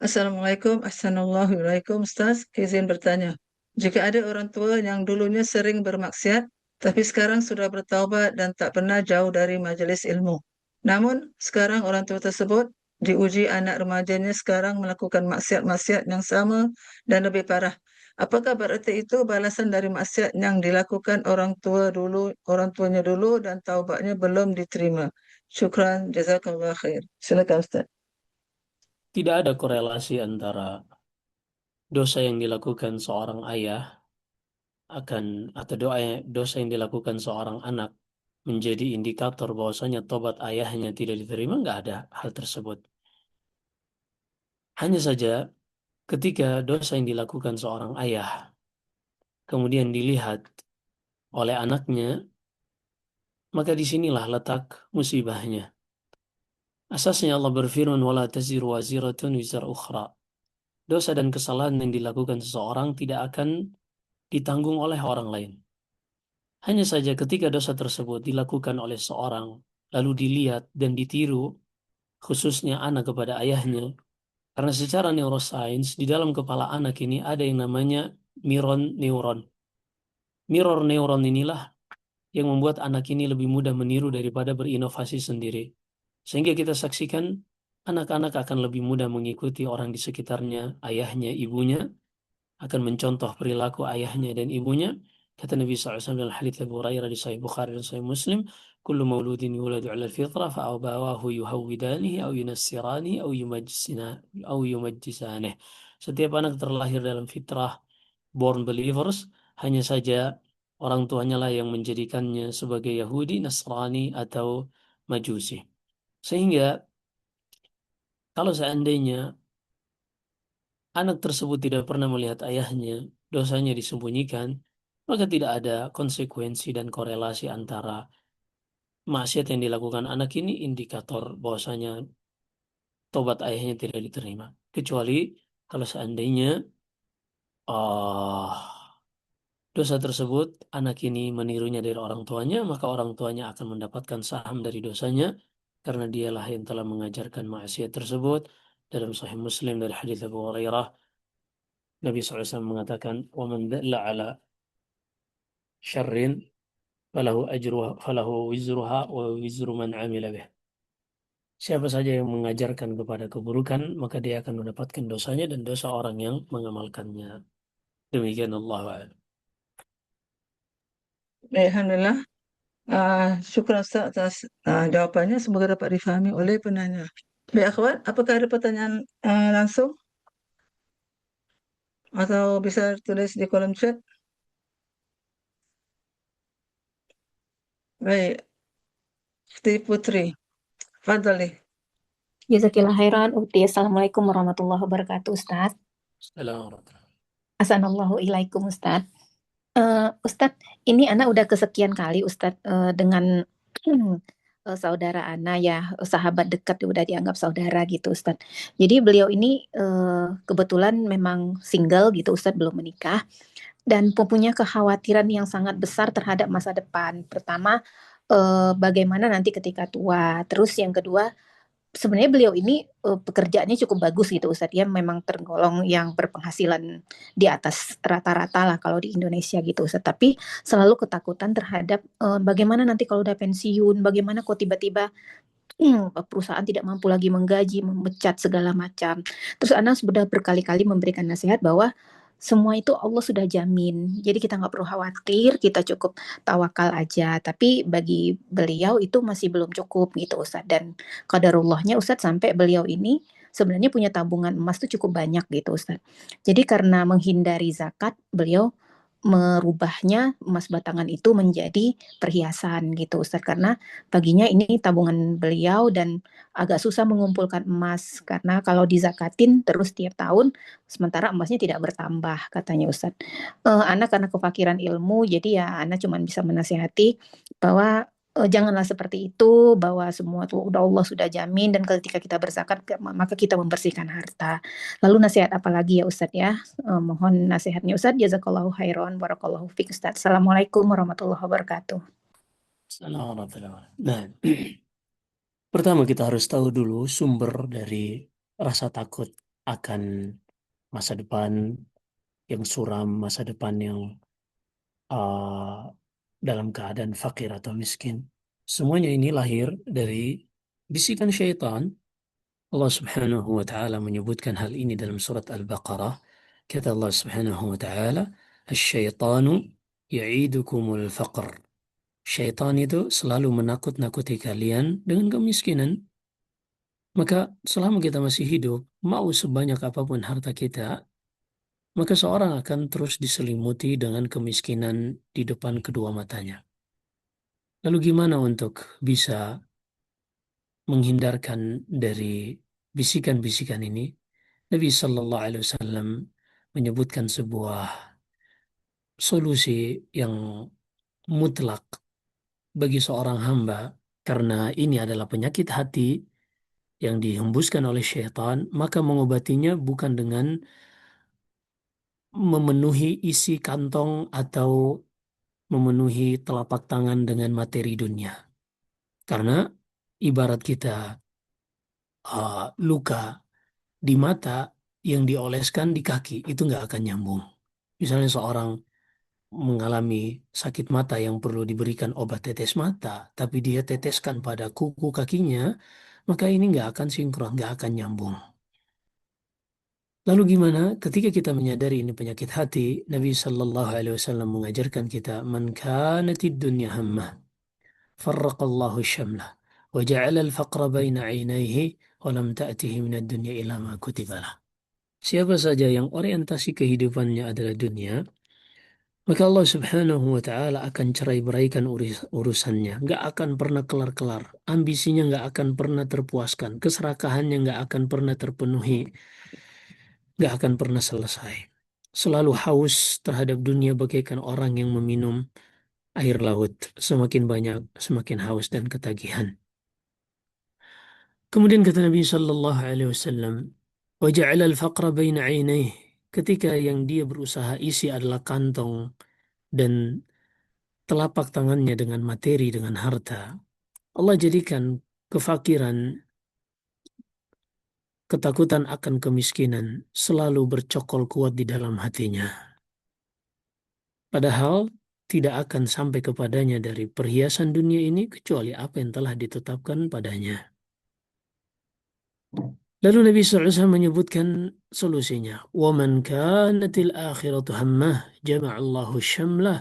Assalamualaikum. Assalamualaikum Ustaz. Izin bertanya. Jika ada orang tua yang dulunya sering bermaksiat, tapi sekarang sudah bertaubat dan tak pernah jauh dari majelis ilmu. Namun, sekarang orang tua tersebut diuji anak remajanya sekarang melakukan maksiat-maksiat yang sama dan lebih parah. Apakah berarti itu balasan dari maksiat yang dilakukan orang tuanya dulu dan taubatnya belum diterima? Syukran, jazakallah khair. Silakan Ustaz. Tidak ada korelasi antara dosa yang dilakukan seorang ayah akan atau dosa yang dilakukan seorang anak menjadi indikator bahwasanya tobat ayahnya tidak diterima, nggak ada hal tersebut. Hanya saja ketika dosa yang dilakukan seorang ayah kemudian dilihat oleh anaknya, maka disinilah letak musibahnya. Asasnya Allah berfirman, "Wala taziru waziratun wizar ukhra." Dosa dan kesalahan yang dilakukan seseorang tidak akan ditanggung oleh orang lain. Hanya saja ketika dosa tersebut dilakukan oleh seorang, lalu dilihat dan ditiru, khususnya anak kepada ayahnya, karena secara neuroscience, di dalam kepala anak ini ada yang namanya neuron. Mirror neuron inilah yang membuat anak ini lebih mudah meniru daripada berinovasi sendiri. Sehingga kita saksikan anak-anak akan lebih mudah mengikuti orang di sekitarnya, ayahnya, ibunya, akan mencontoh perilaku ayahnya dan ibunya. Kata Nabi SAW dalam hadits Abu Hurairah di Sahih Bukhari dan Sahih Muslim, "Kullu mauludin yuladu 'ala al-fitrah fa abawahu yuhawwidanihi aw yunassiranihi aw yumajjisanihi." Setiap anak terlahir dalam fitrah, born believers, hanya saja orang tuanya lah yang menjadikannya sebagai Yahudi, Nasrani atau Majusi. Sehingga kalau seandainya anak tersebut tidak pernah melihat ayahnya, dosanya disembunyikan, maka tidak ada konsekuensi dan korelasi antara maksiat yang dilakukan anak ini indikator bahwasanya tobat ayahnya tidak diterima. Kecuali kalau seandainya uh, dosa tersebut anak ini menirunya dari orang tuanya, maka orang tuanya akan mendapatkan saham dari dosanya karena dialah yang telah mengajarkan maksiat tersebut. Dalam Sahih Muslim dari hadis Abu Hurairah, Nabi SAW mengatakan, "Wa man dalla ala syarrin falahu wizruha wa wizru man amila bih." Siapa saja yang mengajarkan kepada keburukan, maka dia akan mendapatkan dosanya dan dosa orang yang mengamalkannya. Demikian Allah a'lam. Baik, alhamdulillah. Syukur Ustaz atas jawabannya. Semoga dapat difahami oleh penanya. Baik, akhwat, apakah ada pertanyaan langsung atau bisa tulis di kolom chat? Baik, Siti Putri, Fadli. Jazakillah khairan, Ukti. Assalamualaikum warahmatullahi wabarakatuh, Ustaz. Assalamualaikum. Assalamualaikum ilaikum, Ustaz. Ustaz, ini Ana udah kesekian kali, Ustaz, dengan saudara Ana ya, sahabat dekat udah dianggap saudara gitu, Ustaz. Jadi beliau ini kebetulan memang single gitu, Ustaz, belum menikah. Dan mempunyai kekhawatiran yang sangat besar terhadap masa depan. Pertama, bagaimana nanti ketika tua. Terus yang kedua, sebenarnya beliau ini pekerjaannya cukup bagus gitu Ustadz ya, memang tergolong yang berpenghasilan di atas rata-rata lah kalau di Indonesia gitu Ustadz. Tapi selalu ketakutan terhadap bagaimana nanti kalau udah pensiun, bagaimana kok tiba-tiba perusahaan tidak mampu lagi menggaji, memecat segala macam. Terus Ana sudah berkali-kali memberikan nasihat bahwa semua itu Allah sudah jamin. Jadi kita nggak perlu khawatir, kita cukup tawakal aja. Tapi bagi beliau itu masih belum cukup gitu Ustadz. Dan qadarullahnya Ustadz sampai beliau ini sebenarnya punya tabungan emas tuh cukup banyak gitu Ustadz. Jadi karena menghindari zakat, beliau merubahnya emas batangan itu menjadi perhiasan gitu Ustadz. Karena baginya ini tabungan beliau dan agak susah mengumpulkan emas karena kalau dizakatin terus tiap tahun sementara emasnya tidak bertambah katanya Ustadz. Anak karena kefakiran ilmu jadi ya anak cuma bisa menasihati bahwa janganlah seperti itu, bahwa semua itu udah Allah sudah jamin dan ketika kita berzakat maka kita membersihkan harta. Lalu nasihat apa lagi ya Ustadz ya? Mohon nasihatnya Ustadz. Jazakallahu khairan, barakallahu fiik Ustadz. Assalamualaikum warahmatullahi wabarakatuh. Assalamualaikum. Nah, pertama kita harus tahu dulu sumber dari rasa takut akan masa depan yang suram, masa depan yang uh, dalam keadaan fakir atau miskin. Semuanya ini lahir dari bisikan syaitan. Allah Subhanahu wa taala menyebutkan hal ini dalam surat Al-Baqarah. Kata Allah Subhanahu wa taala, "Asy-syaitanu ya'idukumul faqr." Syaitan itu selalu menakut-nakuti kalian dengan kemiskinan. Maka selama kita masih hidup, mau sebanyak apapun harta kita, maka seorang akan terus diselimuti dengan kemiskinan di depan kedua matanya. Lalu gimana untuk bisa menghindarkan dari bisikan-bisikan ini? Nabi Sallallahu Alaihi Wasallam menyebutkan sebuah solusi yang mutlak bagi seorang hamba karena ini adalah penyakit hati yang dihembuskan oleh syaitan, maka mengobatinya bukan dengan memenuhi isi kantong atau memenuhi telapak tangan dengan materi dunia. Karena ibarat kita luka di mata yang dioleskan di kaki, itu nggak akan nyambung. Misalnya seorang mengalami sakit mata yang perlu diberikan obat tetes mata, tapi dia teteskan pada kuku kakinya, maka ini nggak akan sinkron, nggak akan nyambung. Lalu gimana ketika kita menyadari ini penyakit hati, Nabi Sallallahu Alaihi Wasallam mengajarkan kita, "Man kanatid dunya hammah, farraqallahu syamlah, wa ja'ala al-faqra baina 'ainaihi, wa lam ta'tihi min ad-dunya illa ma kutiba lah." Siapa saja yang orientasi kehidupannya adalah dunia, maka Allah Subhanahu wa taala akan cerai-beraikan urusannya, nggak akan pernah kelar-kelar, ambisinya nggak akan pernah terpuaskan, keserakahannya nggak akan pernah terpenuhi, nggak akan pernah selesai. Selalu haus terhadap dunia bagaikan orang yang meminum air laut. Semakin banyak, semakin haus dan ketagihan. Kemudian kata Nabi Sallallahu Alaihi Wasallam, "Waja'ala al-faqra baina 'ainaihi." Ketika yang dia berusaha isi adalah kantong dan telapak tangannya dengan materi, dengan harta, Allah jadikan kefakiran, ketakutan akan kemiskinan selalu bercokol kuat di dalam hatinya. Padahal tidak akan sampai kepadanya dari perhiasan dunia ini kecuali apa yang telah ditetapkan padanya. Lalu Nabi SAW menyebutkan solusinya. وَمَنْ كَانَتِ الْآخِرَةُ هَمَّهُ جَمَعَ اللَّهُ الشَّمْلَهُ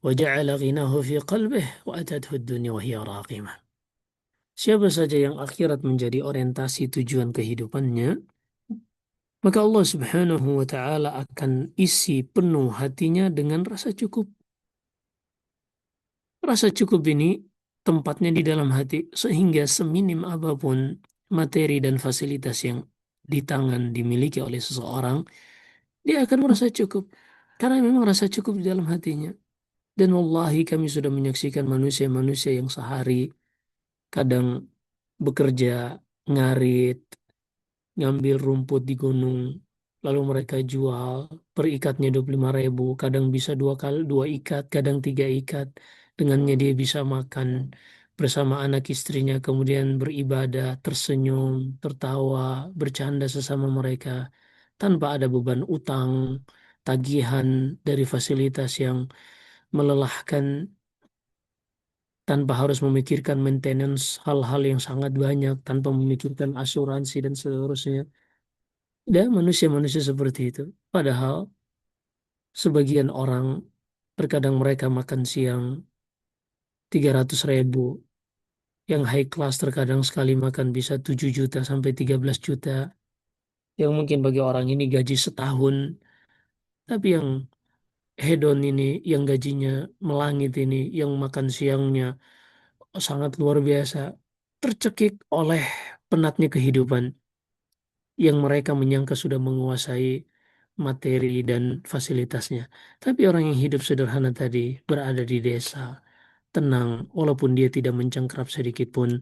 وَجَعَلَ غِنَاهُ فِي قَلْبِهِ وَأَتَتْهُ الدُّنْيا وَهِيَ رَاغِمَةٌ. Siapa saja yang akhirat menjadi orientasi tujuan kehidupannya, maka Allah Subhanahu wa Ta'ala akan isi penuh hatinya dengan rasa cukup. Rasa cukup ini tempatnya di dalam hati, sehingga seminim apapun materi dan fasilitas yang di tangan dimiliki oleh seseorang, dia akan merasa cukup. Karena memang rasa cukup di dalam hatinya. Dan wallahi kami sudah menyaksikan manusia-manusia yang sehari kadang bekerja, ngarit, ngambil rumput di gunung, lalu mereka jual, per ikatnya 25.000, kadang bisa dua ikat, kadang 3 ikat. Dengannya dia bisa makan bersama anak istrinya, kemudian beribadah, tersenyum, tertawa, bercanda sesama mereka, tanpa ada beban utang, tagihan dari fasilitas yang melelahkan, tanpa harus memikirkan maintenance hal-hal yang sangat banyak, tanpa memikirkan asuransi dan seterusnya. Dan manusia-manusia seperti itu. Padahal sebagian orang terkadang mereka makan siang 300.000. Yang high class terkadang sekali makan bisa 7 juta sampai 13 juta. Yang mungkin bagi orang ini gaji setahun. Tapi yang hedon ini, yang gajinya melangit ini, yang makan siangnya sangat luar biasa, tercekik oleh penatnya kehidupan yang mereka menyangka sudah menguasai materi dan fasilitasnya. Tapi orang yang hidup sederhana tadi berada di desa, tenang, walaupun dia tidak mencengkrap sedikit pun,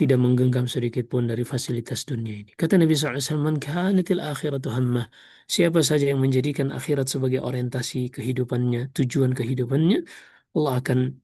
tidak menggenggam sedikit pun dari fasilitas dunia ini. Kata Nabi SAW, "Man kanatil akhiratu hammah." Siapa saja yang menjadikan akhirat sebagai orientasi kehidupannya, tujuan kehidupannya, Allah akan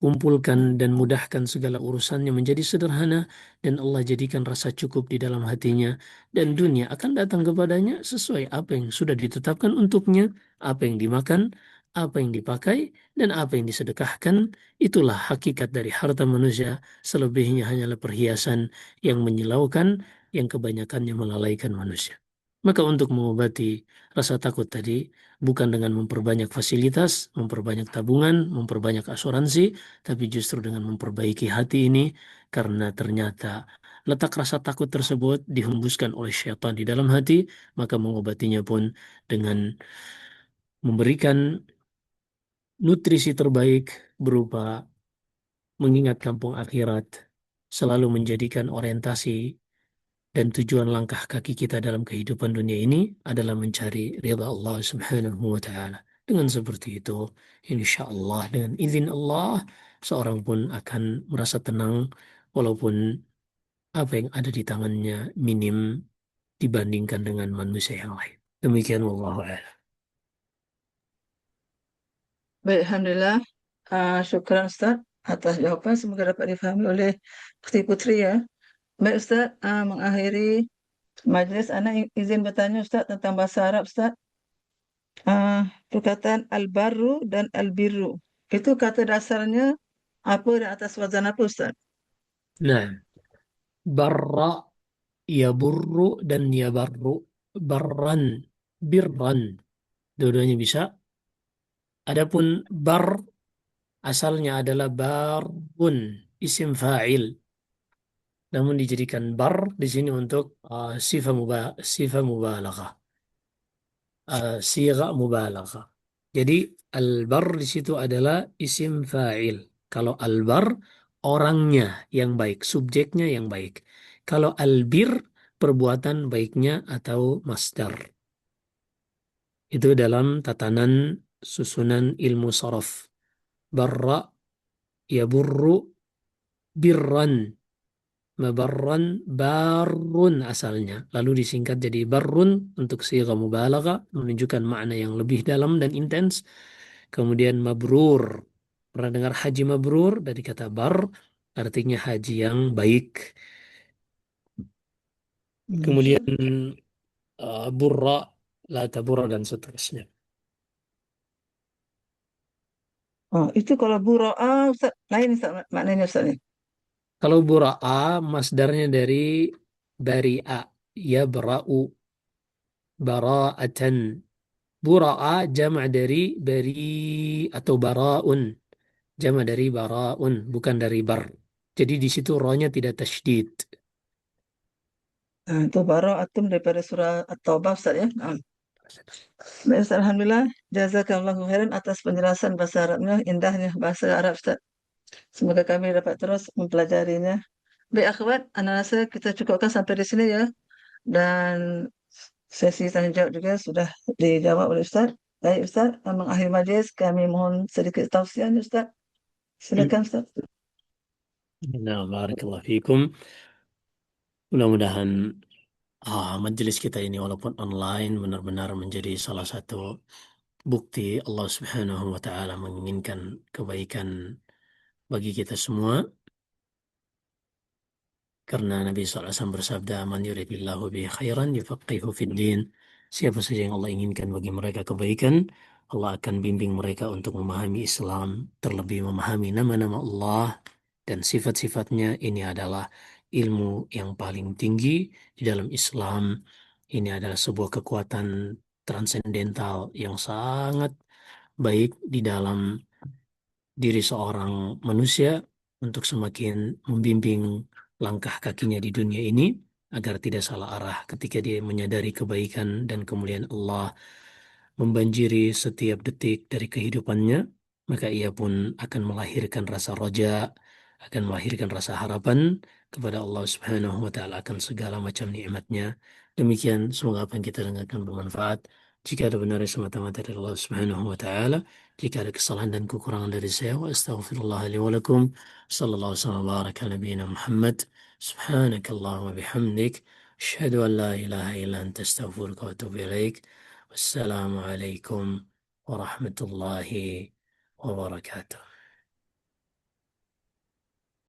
kumpulkan dan mudahkan segala urusannya menjadi sederhana, dan Allah jadikan rasa cukup di dalam hatinya, dan dunia akan datang kepadanya sesuai apa yang sudah ditetapkan untuknya, apa yang dimakan, apa yang dipakai, dan apa yang disedekahkan. Itulah hakikat dari harta manusia. Selebihnya hanyalah perhiasan yang menyilaukan, yang kebanyakannya melalaikan manusia. Maka untuk mengobati rasa takut tadi, bukan dengan memperbanyak fasilitas, memperbanyak tabungan, memperbanyak asuransi, tapi justru dengan memperbaiki hati ini, karena ternyata letak rasa takut tersebut dihembuskan oleh syaitan di dalam hati, maka mengobatinya pun dengan memberikan nutrisi terbaik berupa mengingat kampung akhirat, selalu menjadikan orientasi dan tujuan langkah kaki kita dalam kehidupan dunia ini adalah mencari ridha Allah Subhanahu wa Ta'ala. Dengan seperti itu, insya Allah dengan izin Allah, seorang pun akan merasa tenang walaupun apa yang ada di tangannya minim dibandingkan dengan manusia yang lain. Demikian wallahu a'lam. Baik, Alhamdulillah. Syukran Ustaz atas jawaban. Semoga dapat difahami oleh putri-putri ya. Baik Ustaz, mengakhiri majlis, Ana izin bertanya Ustaz tentang bahasa Arab Ustaz. Perkataan al-barru dan al-birru, itu kata dasarnya apa dan atas wazan apa Ustaz? Nah, barra, yaburru, dan yabarru. Barran, birran. Dua-duanya bisa. Adapun bar asalnya adalah barbun, isim fa'il. Namun dijadikan bar di sini untuk sifat mubalaghah, sigha mubalaghah. Jadi al-bar di situ adalah isim fa'il. Kalau al-bar orangnya yang baik, subjeknya yang baik. Kalau al-bir perbuatan baiknya atau masdar. Itu dalam tatanan susunan ilmu sharaf. Barra yaburru birran. Mabarran barun asalnya. Lalu disingkat jadi barun untuk sigha mubalaghah, menunjukkan makna yang lebih dalam dan intens. Kemudian mabrur. Pernah dengar haji mabrur? Dari kata bar, artinya haji yang baik. Kemudian burra, la taburra, dan seterusnya. Oh, itu kalau buro'a, Ustaz, lain Ustaz, maknanya Ustaz nih. Kalau bura'a, masdarnya dari bari'a, ya bara'u, bara'atan. Bura'a jama' dari bari atau bara'un. Jama' dari bara'un, bukan dari bar. Jadi di situ rohnya tidak tasydid. Nah, itu bara'atun daripada surah At-Taubah Ustaz ya. Nah. Baik, Ustaz, Alhamdulillah. Jazakallahu khairan atas penjelasan bahasa Arabnya, indahnya bahasa Arab Ustaz. Semoga kami dapat terus mempelajarinya. Baik, akhwat, ana rasa kita cukupkan sampai di sini ya. Dan sesi tanya jawab juga sudah dijawab oleh Ustaz. Baik, Ustaz, mengakhiri majlis kami mohon sedikit tausiah Ustaz. Silakan Ustaz. Nah, barakallahu fikum. Mudah-mudahan majelis kita ini walaupun online benar-benar menjadi salah satu bukti Allah Subhanahu wa taala menginginkan kebaikan bagi kita semua. Karena Nabi SAW bersabda, "Man yuridillahu bihi khairan yufaqihu fid din." Siapa saja yang Allah inginkan bagi mereka kebaikan, Allah akan bimbing mereka untuk memahami Islam, terlebih memahami nama-nama Allah dan sifat-sifatnya. Ini adalah ilmu yang paling tinggi di dalam Islam. Ini adalah sebuah kekuatan transendental yang sangat baik di dalam diri seorang manusia untuk semakin membimbing langkah kakinya di dunia ini agar tidak salah arah ketika dia menyadari kebaikan dan kemuliaan Allah membanjiri setiap detik dari kehidupannya, maka ia pun akan melahirkan rasa roja, akan melahirkan rasa harapan kepada Allah Subhanahu wa taala akan segala macam nikmatnya. Demikian, semoga apa yang kita dengarkan bermanfaat. Jika ada benarnya semata-mata dari Allah Subhanahu wa taala, jika ada kesalahan dan kekurangan dari saya, wa astaghfirullah li wa lakum. Sallallahu alaihi wa baraka ala nabiyyina Muhammad. Subhanakallahumma bihamdik. Asyhadu an la ilaha illa anta astaghfiruka wa atubu ilaik. Wassalamu alaikum warahmatullahi wabarakatuh.